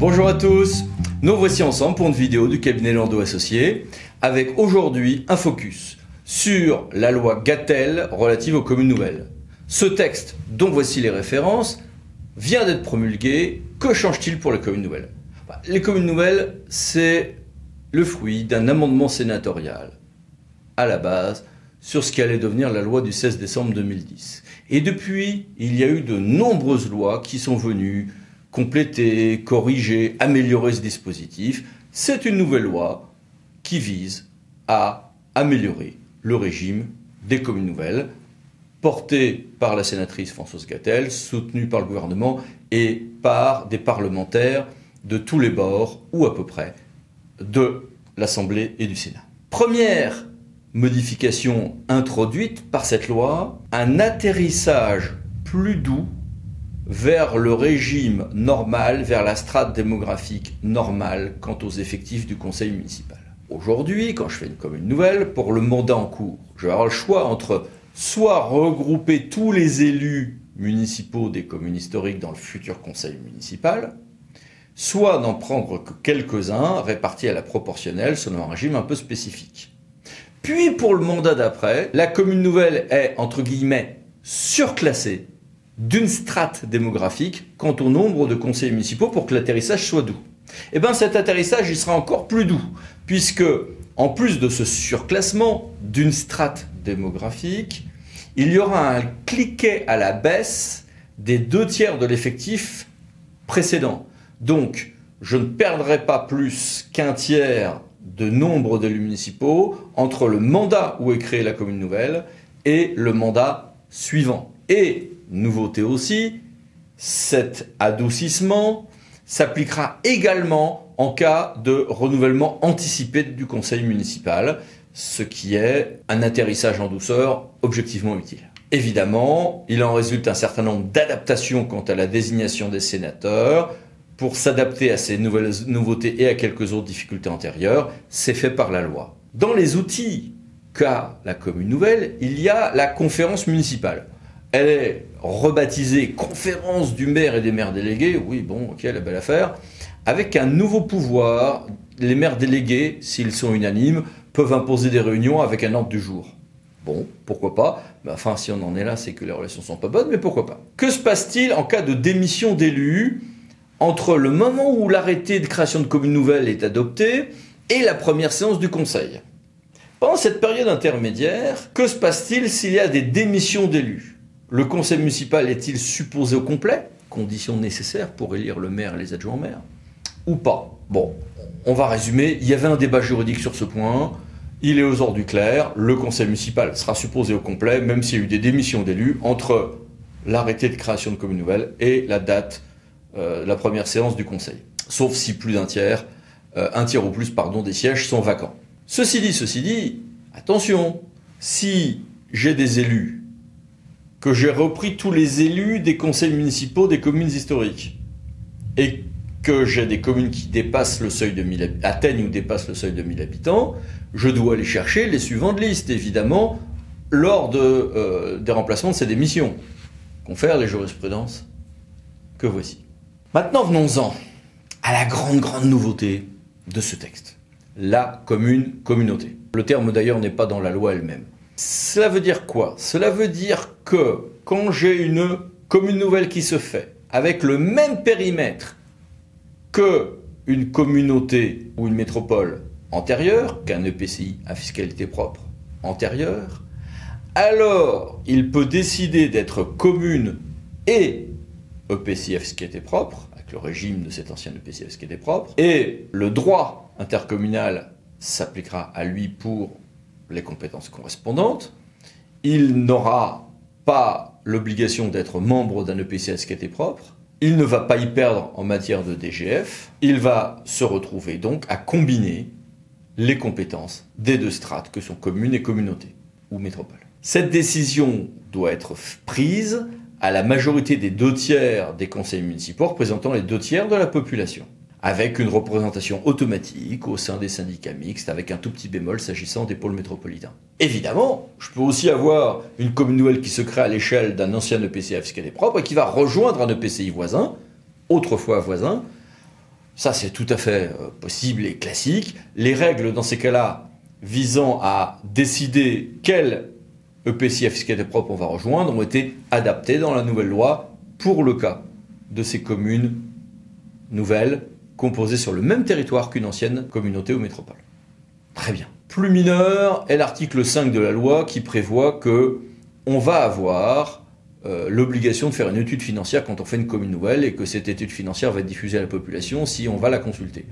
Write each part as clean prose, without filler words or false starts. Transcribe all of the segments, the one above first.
Bonjour à tous, nous voici ensemble pour une vidéo du cabinet Landau Associés avec aujourd'hui un focus sur la loi Gatel relative aux communes nouvelles. Ce texte, dont voici les références, vient d'être promulgué. Que change-t-il pour les communes nouvelles? Les communes nouvelles, c'est le fruit d'un amendement sénatorial à la base sur ce qui allait devenir la loi du 16 décembre 2010. Et depuis, il y a eu de nombreuses lois qui sont venues compléter, corriger, améliorer ce dispositif. C'est une nouvelle loi qui vise à améliorer le régime des communes nouvelles, portée par la sénatrice Françoise Gatel, soutenue par le gouvernement et par des parlementaires de tous les bords, ou à peu près, de l'Assemblée et du Sénat. Première modification introduite par cette loi, un atterrissage plus doux vers le régime normal, vers la strate démographique normale quant aux effectifs du conseil municipal. Aujourd'hui, quand je fais une commune nouvelle, pour le mandat en cours, je vais avoir le choix entre soit regrouper tous les élus municipaux des communes historiques dans le futur conseil municipal, soit n'en prendre que quelques-uns répartis à la proportionnelle selon un régime un peu spécifique. Puis pour le mandat d'après, la commune nouvelle est, entre guillemets, surclassée d'une strate démographique quant au nombre de conseillers municipaux pour que l'atterrissage soit doux. Et bien cet atterrissage, il sera encore plus doux, puisque en plus de ce surclassement d'une strate démographique, il y aura un cliquet à la baisse des 2/3 de l'effectif précédent. Donc, je ne perdrai pas plus qu'un tiers de nombre d'élus municipaux entre le mandat où est créée la commune nouvelle et le mandat suivant. Et, nouveauté aussi, cet adoucissement s'appliquera également en cas de renouvellement anticipé du conseil municipal, ce qui est un atterrissage en douceur objectivement utile. Évidemment, il en résulte un certain nombre d'adaptations quant à la désignation des sénateurs pour s'adapter à ces nouvelles nouveautés et à quelques autres difficultés antérieures. C'est fait par la loi. Dans les outils qu'a la commune nouvelle, il y a la conférence municipale. Elle est rebaptisée conférence du maire et des maires délégués. Oui, bon, ok, la belle affaire. Avec un nouveau pouvoir, les maires délégués, s'ils sont unanimes, peuvent imposer des réunions avec un ordre du jour. Bon, pourquoi pas? Enfin, si on en est là, c'est que les relations sont pas bonnes, mais pourquoi pas? Que se passe-t-il en cas de démission d'élus entre le moment où l'arrêté de création de commune nouvelle est adopté et la première séance du conseil? Pendant cette période intermédiaire, que se passe-t-il s'il y a des démissions d'élus? Le conseil municipal est-il supposé au complet, condition nécessaire pour élire le maire et les adjoints au maire, ou pas? Bon, on va résumer. Il y avait un débat juridique sur ce point. Il est aux ordres du clair. Le conseil municipal sera supposé au complet, même s'il y a eu des démissions d'élus entre l'arrêté de création de commune nouvelle et la date, la première séance du conseil. Sauf si plus d'un tiers, un tiers ou plus, pardon, des sièges sont vacants. Ceci dit, attention, si j'ai des élus, que j'ai repris tous les élus des conseils municipaux des communes historiques, et que j'ai des communes qui dépassent le seuil de 1000, atteignent ou dépassent le seuil de 1000 habitants, je dois aller chercher les suivants de liste, évidemment, lors des remplacements de ces démissions. Confère les jurisprudences que voici. Maintenant, venons-en à la grande nouveauté de ce texte. La communauté. Le terme d'ailleurs n'est pas dans la loi elle-même. Cela veut dire quoi? Cela veut dire que quand j'ai une commune nouvelle qui se fait avec le même périmètre qu'une communauté ou une métropole antérieure, qu'un EPCI à fiscalité propre antérieure, alors il peut décider d'être commune et EPCI à fiscalité propre, avec le régime de cet ancien EPCI à fiscalité propre, et le droit intercommunal s'appliquera à lui pour les compétences correspondantes. Il n'aura pas l'obligation d'être membre d'un EPCI à fiscalité propre. Il ne va pas y perdre en matière de DGF. Il va se retrouver donc à combiner les compétences des deux strates que sont communes et communauté ou métropole. Cette décision doit être prise à la majorité des 2/3 des conseils municipaux représentant les 2/3 de la population, avec une représentation automatique au sein des syndicats mixtes, avec un tout petit bémol s'agissant des pôles métropolitains. Évidemment, je peux aussi avoir une commune nouvelle qui se crée à l'échelle d'un ancien EPCI à fiscalité propre et qui va rejoindre un EPCI voisin, autrefois voisin, Ça, c'est tout à fait possible et classique. Les règles, dans ces cas-là, visant à décider quel EPCI à fiscalité propre on va rejoindre, ont été adaptées dans la nouvelle loi pour le cas de ces communes nouvelles composées sur le même territoire qu'une ancienne communauté ou métropole. Très bien. Plus mineur est l'article 5 de la loi qui prévoit que on va avoir l'obligation de faire une étude financière quand on fait une commune nouvelle et que cette étude financière va être diffusée à la population si on va la consulter.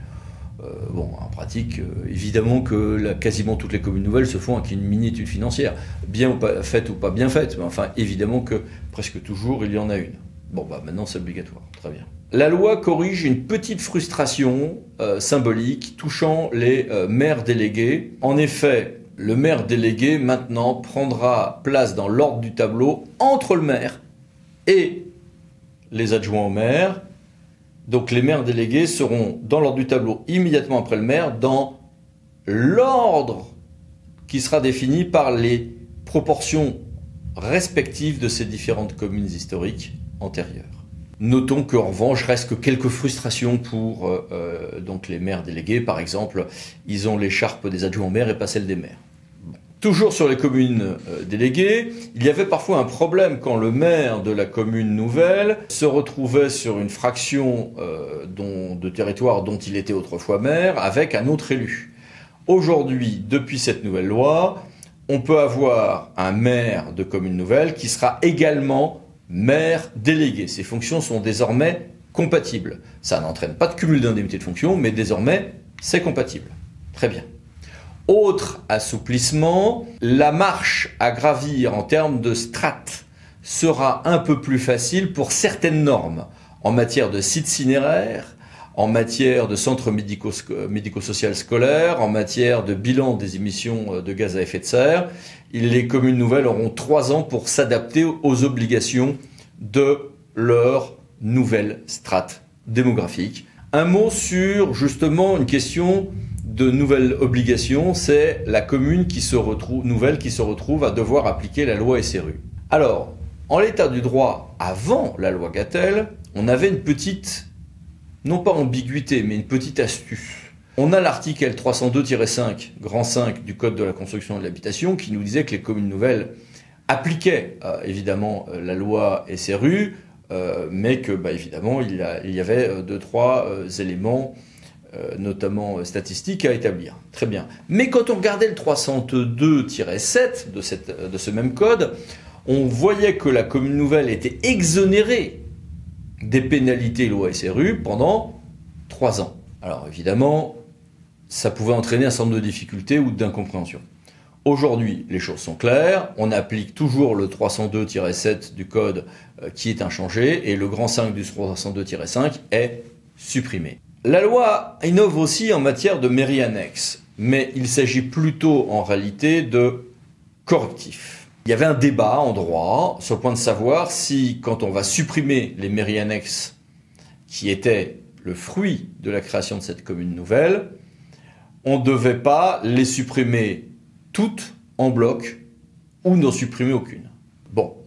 En pratique, évidemment que quasiment toutes les communes nouvelles se font avec une mini-étude financière, bien faite ou pas bien faite, mais enfin évidemment que presque toujours il y en a une. Maintenant c'est obligatoire, très bien. La loi corrige une petite frustration symbolique touchant les maires délégués. En effet, le maire délégué maintenant prendra place dans l'ordre du tableau entre le maire et les adjoints au maire. Donc les maires délégués seront dans l'ordre du tableau immédiatement après le maire, dans l'ordre qui sera défini par les proportions respectives de ces différentes communes historiques antérieures. Notons qu'en revanche, reste que quelques frustrations pour donc les maires délégués. Par exemple, ils ont l'écharpe des adjoints au maire et pas celle des maires. Toujours sur les communes déléguées, il y avait parfois un problème quand le maire de la commune nouvelle se retrouvait sur une fraction de territoire dont il était autrefois maire avec un autre élu. Aujourd'hui, depuis cette nouvelle loi, on peut avoir un maire de commune nouvelle qui sera également maire délégué. Ces fonctions sont désormais compatibles. Ça n'entraîne pas de cumul d'indemnités de fonction, mais désormais, c'est compatible. Très bien. Autre assouplissement, la marche à gravir en termes de strates sera un peu plus facile pour certaines normes en matière de sites cinéraires, en matière de centres médico-social scolaires, en matière de bilan des émissions de gaz à effet de serre. Les communes nouvelles auront 3 ans pour s'adapter aux obligations de leur nouvelle strate démographique. Un mot sur justement une question de nouvelles obligations, c'est la commune nouvelle qui se retrouve à devoir appliquer la loi SRU. Alors, en l'état du droit, avant la loi Gatel, on avait une petite, non pas ambiguïté, mais une petite astuce. On a l'article L302-5, grand 5 du Code de la construction et de l'habitation, qui nous disait que les communes nouvelles appliquaient évidemment la loi SRU, mais que évidemment il y avait 2-3 éléments notamment statistiques à établir. Très bien. Mais quand on regardait le 302-7 de ce même code, on voyait que la commune nouvelle était exonérée des pénalités loi SRU pendant 3 ans. Alors évidemment, ça pouvait entraîner un certain nombre de difficultés ou d'incompréhension. Aujourd'hui, les choses sont claires, on applique toujours le 302-7 du code qui est inchangé et le grand 5 du 302-5 est supprimé. La loi innove aussi en matière de mairie annexe, mais il s'agit plutôt en réalité de correctifs. Il y avait un débat en droit sur le point de savoir si, quand on va supprimer les mairies annexes qui étaient le fruit de la création de cette commune nouvelle, on ne devait pas les supprimer toutes en bloc ou n'en supprimer aucune.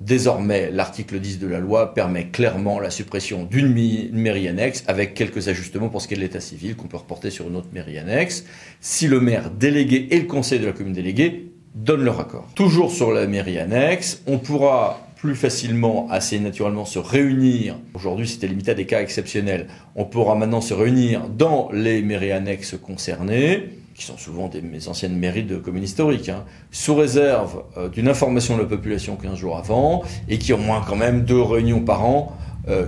Désormais, l'article 10 de la loi permet clairement la suppression d'une mairie annexe avec quelques ajustements pour ce qui est de l'état civil qu'on peut reporter sur une autre mairie annexe si le maire délégué et le conseil de la commune déléguée donnent leur accord. Toujours sur la mairie annexe, on pourra plus facilement, assez naturellement, se réunir. Aujourd'hui, c'était limité à des cas exceptionnels. On pourra maintenant se réunir dans les mairies annexes concernées, qui sont souvent des anciennes mairies de communes historiques, sous réserve d'une information de la population 15 jours avant, et qui ont au moins quand même 2 réunions par an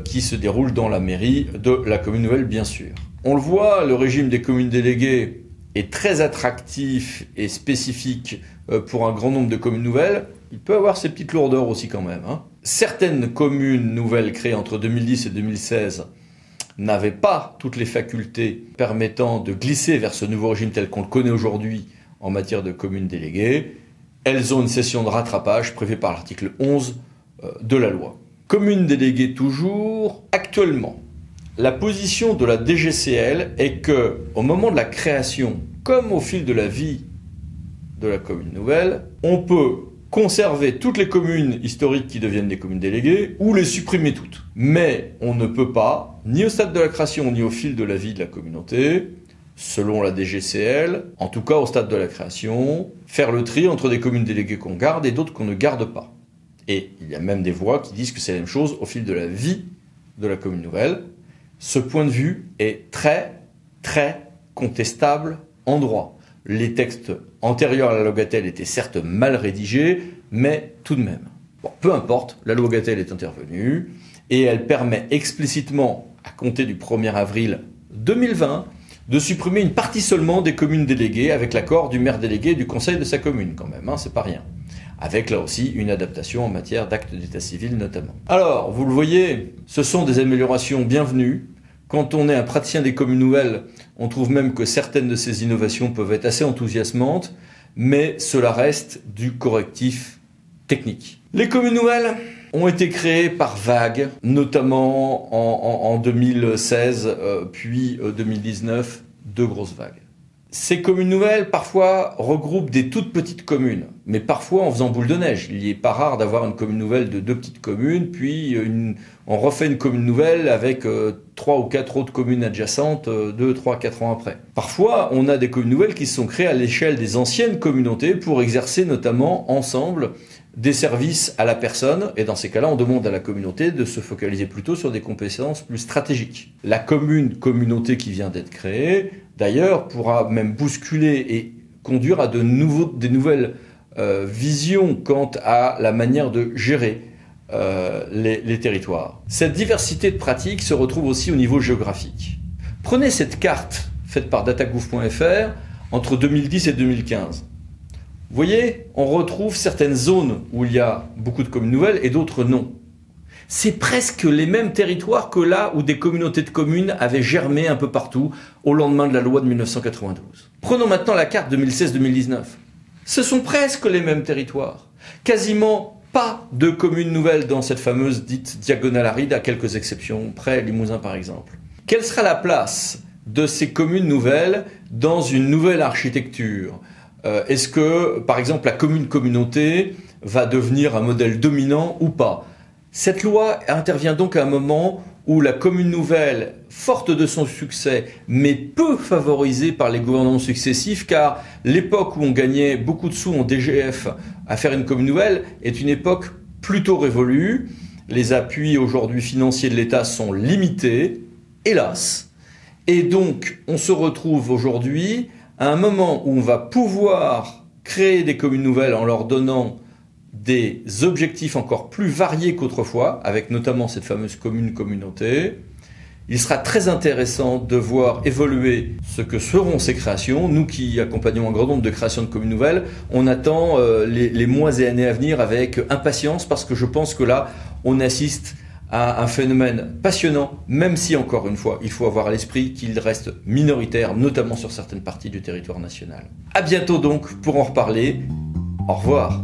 qui se déroulent dans la mairie de la commune nouvelle, bien sûr. On le voit, le régime des communes déléguées est très attractif et spécifique pour un grand nombre de communes nouvelles. Il peut avoir ses petites lourdeurs aussi quand même. Certaines communes nouvelles créées entre 2010 et 2016 n'avaient pas toutes les facultés permettant de glisser vers ce nouveau régime tel qu'on le connaît aujourd'hui en matière de communes déléguées. Elles ont une session de rattrapage prévue par l'article 11 de la loi. Communes déléguées toujours, actuellement, la position de la DGCL est que, au moment de la création, comme au fil de la vie de la commune nouvelle, on peut conserver toutes les communes historiques qui deviennent des communes déléguées ou les supprimer toutes. Mais on ne peut pas, ni au stade de la création ni au fil de la vie de la communauté, selon la DGCL, en tout cas au stade de la création, faire le tri entre des communes déléguées qu'on garde et d'autres qu'on ne garde pas. Et il y a même des voix qui disent que c'est la même chose au fil de la vie de la commune nouvelle. Ce point de vue est très, très contestable en droit. Les textes antérieurs à la loi Gatel étaient certes mal rédigés, mais tout de même. Bon, peu importe, la loi Gatel est intervenue et elle permet explicitement, à compter du 1er avril 2020, de supprimer une partie seulement des communes déléguées avec l'accord du maire délégué et du conseil de sa commune quand même, c'est pas rien. Avec là aussi une adaptation en matière d'actes d'état civil notamment. Alors, vous le voyez, ce sont des améliorations bienvenues. Quand on est un praticien des communes nouvelles, on trouve même que certaines de ces innovations peuvent être assez enthousiasmantes, mais cela reste du correctif technique. Les communes nouvelles ont été créées par vagues, notamment en 2016, puis 2019, deux grosses vagues. Ces communes nouvelles, parfois, regroupent des toutes petites communes, mais parfois en faisant boule de neige. Il n'est pas rare d'avoir une commune nouvelle de 2 petites communes, puis on refait une commune nouvelle avec 3 ou 4 autres communes adjacentes 2, 3, 4 ans après. Parfois, on a des communes nouvelles qui se sont créées à l'échelle des anciennes communautés pour exercer notamment ensemble des services à la personne, et dans ces cas-là, on demande à la communauté de se focaliser plutôt sur des compétences plus stratégiques. La communauté qui vient d'être créée, d'ailleurs, pourra même bousculer et conduire à des nouvelles visions quant à la manière de gérer les territoires. Cette diversité de pratiques se retrouve aussi au niveau géographique. Prenez cette carte faite par datagouv.fr entre 2010 et 2015. Vous voyez, on retrouve certaines zones où il y a beaucoup de communes nouvelles et d'autres non. C'est presque les mêmes territoires que là où des communautés de communes avaient germé un peu partout au lendemain de la loi de 1992. Prenons maintenant la carte 2016-2019. Ce sont presque les mêmes territoires. Quasiment pas de communes nouvelles dans cette fameuse dite diagonale aride, à quelques exceptions près, Limousin par exemple. Quelle sera la place de ces communes nouvelles dans une nouvelle architecture ? Est-ce que, par exemple, la commune-communauté va devenir un modèle dominant ou pas ? Cette loi intervient donc à un moment où la commune nouvelle, forte de son succès, mais peu favorisée par les gouvernements successifs, car l'époque où on gagnait beaucoup de sous en DGF à faire une commune nouvelle est une époque plutôt révolue. Les appuis aujourd'hui financiers de l'État sont limités, hélas. Et donc, on se retrouve aujourd'hui à un moment où on va pouvoir créer des communes nouvelles en leur donnant des objectifs encore plus variés qu'autrefois, avec notamment cette fameuse commune-communauté. Il sera très intéressant de voir évoluer ce que seront ces créations. Nous qui accompagnons un grand nombre de créations de communes nouvelles, on attend les mois et années à venir avec impatience, parce que je pense que là, on assiste à un phénomène passionnant, même si, encore une fois, il faut avoir à l'esprit qu'il reste minoritaire, notamment sur certaines parties du territoire national. À bientôt donc pour en reparler. Au revoir.